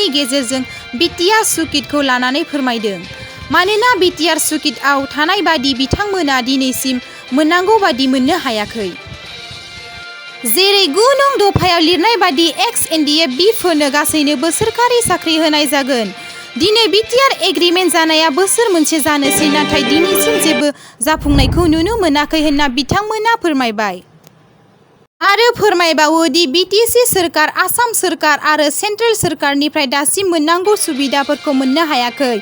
गेजेरजों बिटिआर सुकितखौ लानानै फोरमायदों। मानोना बिटिआर सुकितआव थानाय बादि बिथांमोना दिनैसिम मोननांगौ बादि मोननो हायाखै। जेरै 9 नं दफायाव लिरनाय बादि एक्स-एनडीए-बिफोरनो गासैनोबो सोरखारि साख्रि होनाय जागोन। दिनै बिटिआर एग्रिमेन्ट जानाया बोसोर मोनसे जानोसै, नाथाय दिनैसिम जेबो जाफुंनायखौ नुनो मोनाखै होनना बिथांमोना फोरमायबाय। आरो फोरमायबावो दि बिटिसि सोरखार, आसाम सोरखार आरो सेन्ट्रेल सोरखारनिफ्राय दासिम मोननांगौ सुबिदाफोरखौ मोननो हायाखै।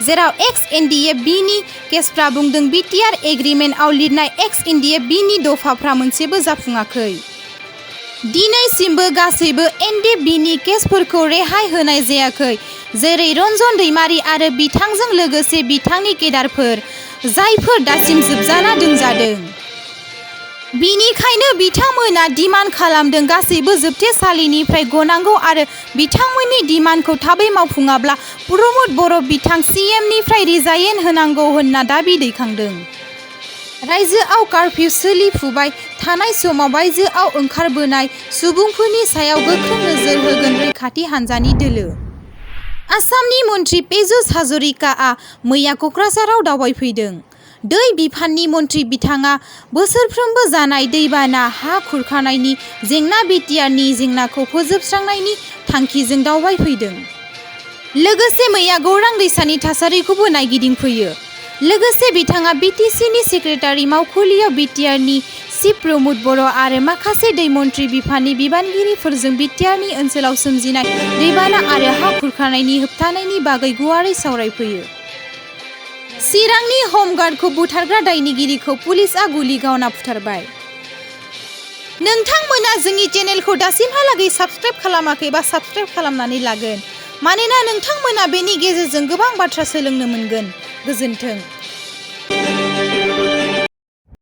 जेराव एक्स-एनडीए-बिनि केसफ्रा बुंदों बिटिआर एग्रिमेन्टआव लिरनाय एक्स-एनडीए-बिनि दफाफ्रा मोनसेबो जाफुङाखै। दिनैसिमबो गासैबो एनडीए-बिनि केसफोरखौ रेहाय होनाय जायाखै। जेरै रन्जन दैमारि आरो बिथांजों लोगोसे बिथांनि केडारफोर, जायफोर दासिम जोबजाना दोनजादों। बिनिखायनो बिथांमोना डिमान्ड खालामदों गासैबो जोबथेसालिनिफ्राय गनांगौ आरो बिथांमोननि डिमान्डखौ थाबै मावफुङाब्ला प्रमद बर' बिथां सीएमनिफ्राय रिजाइन होनांगौ होनना दाबि दैखांदों। रायजोआव कार्फ्यू सोलिफुबाय थानाय समाव बायजोआव ओंखारबोनाय सुबुंफोरनि सायाव गोख्रों नोजोर होगोन रैखाथि हान्जानि दोलो। आसामनि मन्त्रि पेयुष हाजरिकाआ मैया क'क्राझाराव दावबायफैदों। दै बिफाननि मन्त्रि बिथाङा बोसोरफ्रोमबो जानाय दैबाना, हा खुरखानायनि जेंना बिटिआरनि जेंनाखौ फोजोबस्रांनायनि थांखिजों दावबायफैदों। लोगोसे मैया गौरां दैसानि थासारिखौबो नायगिदिंफैयो। लोगोसे बिथाङा बिटिसिनि सेक्रेटारि मावखुलियाव बिटिआरनि चिफ प्रमद बर' आरो माखासे दै मन्त्रि बिफाननि बिबानगिरिफोरजों बिटिआरनि ओनसोलाव सोमजिनाय दैबाना आरो हा खुरखानायनि होबथानायनि बागै गुवारै सावरायफैयो। चिरांनि हमगार्डखौ बुथारग्रा दायनिगिरिखौ पुलिसआ गुलि गावना बुथारबाय। नोंथांमोना जोंनि चेनेलखौ दासिमहालागै साबस्क्राइब खालामाखैबा साबस्क्राइब खालामनानै लागोन। मानोना नोंथांमोना बेनि गेजेरजों गोबां बाथ्रा सोलोंनो मोनगोन। गोजोन्थों।